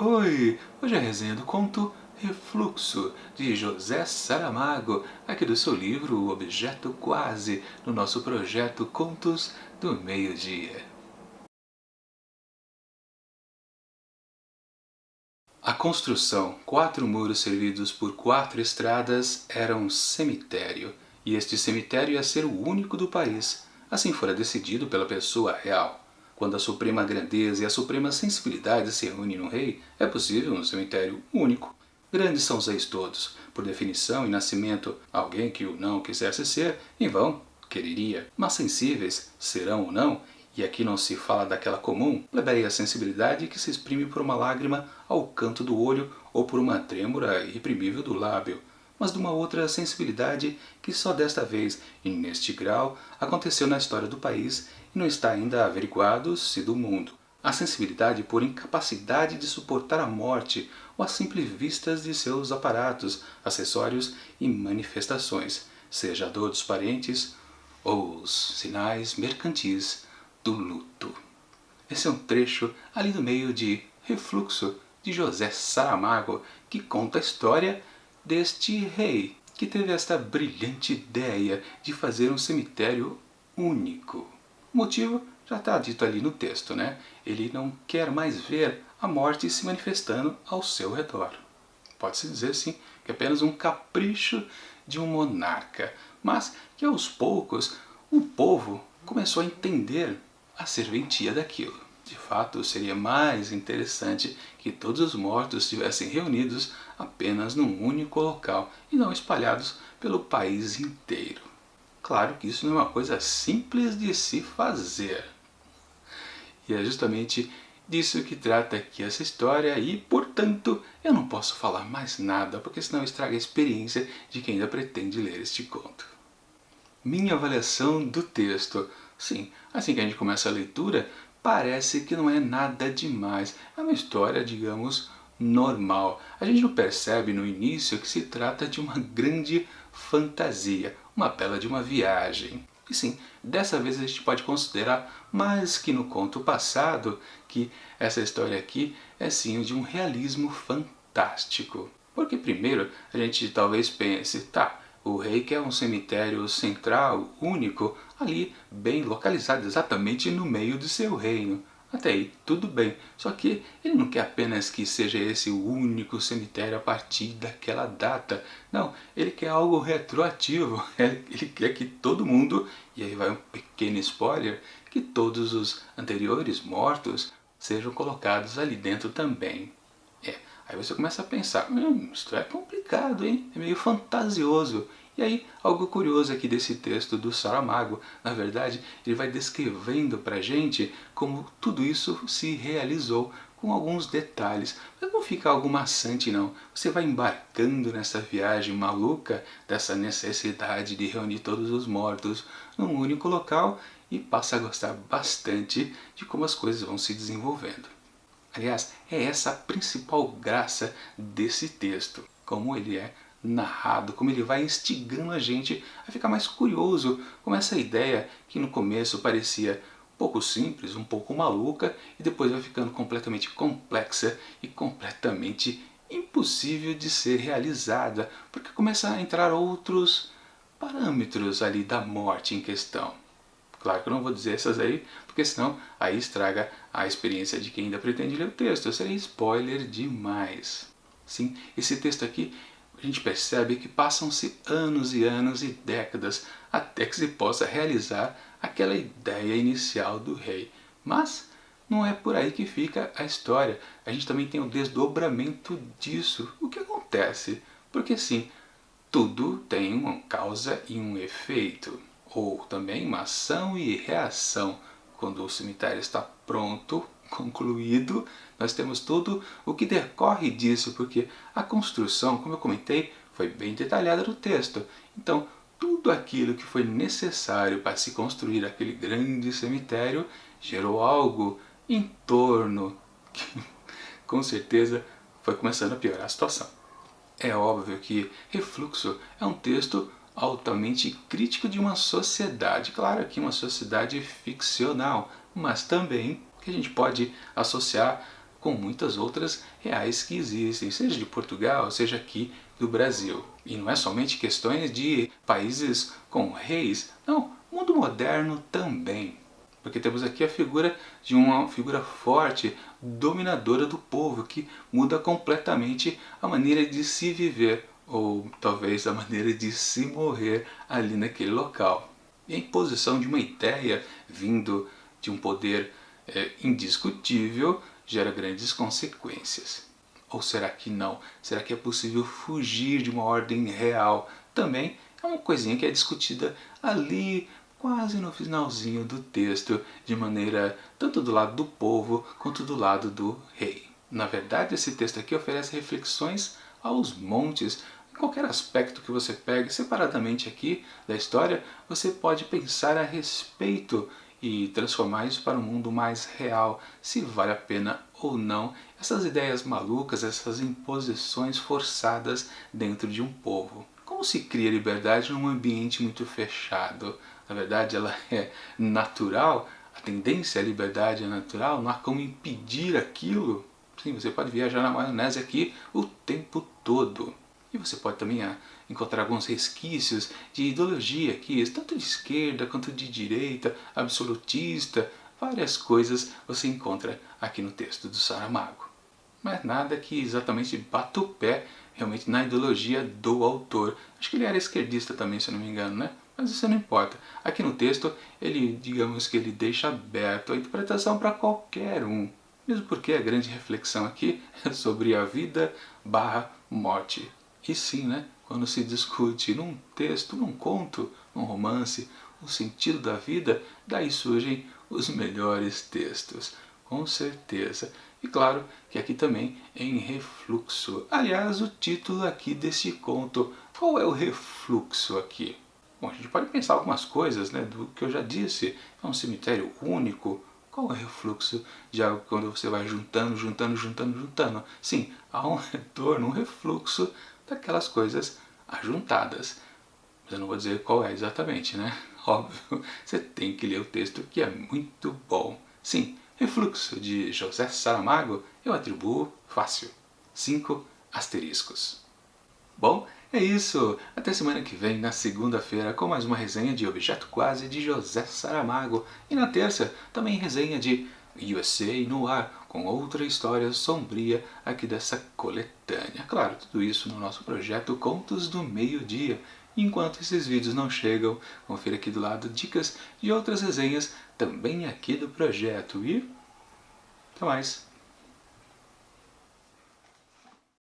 Oi! Hoje é a resenha do conto Refluxo, de José Saramago, aqui do seu livro O Objeto Quase, no nosso projeto Contos do Meio-Dia. A construção, 4 muros servidos por 4 estradas, era um cemitério, e este cemitério ia ser o único do país. Assim fora decidido pela pessoa real. Quando a suprema grandeza e a suprema sensibilidade se reúnem no rei, é possível um cemitério único. Grandes são os reis todos, por definição e nascimento, alguém que o não quisesse ser, em vão quereria. Mas sensíveis, serão ou não, e aqui não se fala daquela comum, plebeia sensibilidade que se exprime por uma lágrima ao canto do olho ou por uma trêmula irreprimível do lábio, mas de uma outra sensibilidade que só desta vez e neste grau aconteceu na história do país e não está ainda averiguado se do mundo. A sensibilidade por incapacidade de suportar a morte ou as simples vistas de seus aparatos, acessórios e manifestações, seja a dor dos parentes ou os sinais mercantis do luto. Esse é um trecho ali do meio de Refluxo, de José Saramago, que conta a história deste rei que teve esta brilhante ideia de fazer um cemitério único. O motivo já está dito ali no texto, né? Ele não quer mais ver a morte se manifestando ao seu redor. Pode-se dizer, sim, que é apenas um capricho de um monarca, mas que aos poucos o povo começou a entender a serventia daquilo. De fato, seria mais interessante que todos os mortos estivessem reunidos apenas num único local e não espalhados pelo país inteiro. Claro que isso não é uma coisa simples de se fazer. E é justamente disso que trata aqui essa história e, portanto, eu não posso falar mais nada, porque senão estraga a experiência de quem ainda pretende ler este conto. Minha avaliação do texto. Sim, assim que a gente começa a leitura, parece que não é nada demais. É uma história, digamos, normal. A gente não percebe no início que se trata de uma grande fantasia, uma bela de uma viagem. E sim, dessa vez a gente pode considerar, mais que no conto passado, que essa história aqui é sim de um realismo fantástico. Porque primeiro a gente talvez pense, tá, o rei quer um cemitério central, único, ali bem localizado exatamente no meio do seu reino. Até aí, tudo bem. Só que ele não quer apenas que seja esse o único cemitério a partir daquela data. Não, ele quer algo retroativo. Ele quer que todo mundo, e aí vai um pequeno spoiler, que todos os anteriores mortos sejam colocados ali dentro também. Aí você começa a pensar, isso é complicado, hein? É meio fantasioso. E aí, algo curioso aqui desse texto do Saramago, na verdade, ele vai descrevendo pra gente como tudo isso se realizou, com alguns detalhes. Mas não fica algo maçante não. Você vai embarcando nessa viagem maluca, dessa necessidade de reunir todos os mortos num único local e passa a gostar bastante de como as coisas vão se desenvolvendo. Aliás, é essa a principal graça desse texto, como ele é narrado, como ele vai instigando a gente a ficar mais curioso com essa ideia que no começo parecia um pouco simples, um pouco maluca, e depois vai ficando completamente complexa e completamente impossível de ser realizada, porque começa a entrar outros parâmetros ali da morte em questão. Claro que eu não vou dizer essas aí, porque senão aí estraga a experiência de quem ainda pretende ler o texto. Seria spoiler demais. Sim, esse texto aqui, a gente percebe que passam-se anos e anos e décadas até que se possa realizar aquela ideia inicial do rei. Mas não é por aí que fica a história. A gente também tem o desdobramento disso. O que acontece? Porque sim, tudo tem uma causa e um efeito, ou também uma ação e reação. Quando o cemitério está pronto, concluído, nós temos tudo o que decorre disso, porque a construção, como eu comentei, foi bem detalhada no texto. Então, tudo aquilo que foi necessário para se construir aquele grande cemitério gerou algo em torno que, com certeza, foi começando a piorar a situação. É óbvio que Refluxo é um texto altamente crítico de uma sociedade, claro que uma sociedade ficcional, mas também que a gente pode associar com muitas outras reais que existem, seja de Portugal, seja aqui do Brasil. E não é somente questões de países com reis, não, mundo moderno também. Porque temos aqui a figura de uma figura forte, dominadora do povo, que muda completamente a maneira de se viver, ou talvez a maneira de se morrer ali naquele local. E a imposição de uma ideia vindo de um poder indiscutível gera grandes consequências. Ou será que não? Será que é possível fugir de uma ordem real? Também é uma coisinha que é discutida ali, quase no finalzinho do texto, de maneira tanto do lado do povo quanto do lado do rei. Na verdade, esse texto aqui oferece reflexões aos montes. Em qualquer aspecto que você pegue separadamente aqui da história, você pode pensar a respeito e transformar isso para um mundo mais real, se vale a pena ou não essas ideias malucas, essas imposições forçadas dentro de um povo. Como se cria liberdade num ambiente muito fechado? Na verdade, ela é natural, a tendência à liberdade é natural, não há como impedir aquilo. Sim, você pode viajar na maionese aqui o tempo todo. E você pode também encontrar alguns resquícios de ideologia aqui, tanto de esquerda quanto de direita, absolutista, várias coisas você encontra aqui no texto do Saramago. Mas nada que exatamente bata o pé realmente na ideologia do autor. Acho que ele era esquerdista também, se eu não me engano, né? Mas isso não importa. Aqui no texto, ele, digamos que ele deixa aberto a interpretação para qualquer um. Mesmo porque a grande reflexão aqui é sobre a vida barra morte. E sim, né? Quando se discute num texto, num conto, num romance, o sentido da vida, daí surgem os melhores textos, com certeza. E claro que aqui também é em refluxo. Aliás, o título aqui desse conto, qual é o refluxo aqui? Bom, a gente pode pensar algumas coisas, né, do que eu já disse. É um cemitério único. Qual é o refluxo de algo quando você vai juntando, juntando, juntando, juntando? Sim, há um retorno, um refluxo daquelas coisas ajuntadas. Mas eu não vou dizer qual é exatamente, né? Óbvio, você tem que ler o texto, que é muito bom. Sim, Refluxo de José Saramago eu atribuo fácil 5 asteriscos. Bom, é isso. Até semana que vem, na segunda-feira, com mais uma resenha de Objeto Quase de José Saramago. E na terça, também resenha de USA no ar, com outra história sombria aqui dessa coletânea. Claro, tudo isso no nosso projeto Contos do Meio-Dia. Enquanto esses vídeos não chegam, confira aqui do lado dicas de outras resenhas também aqui do projeto. E até mais!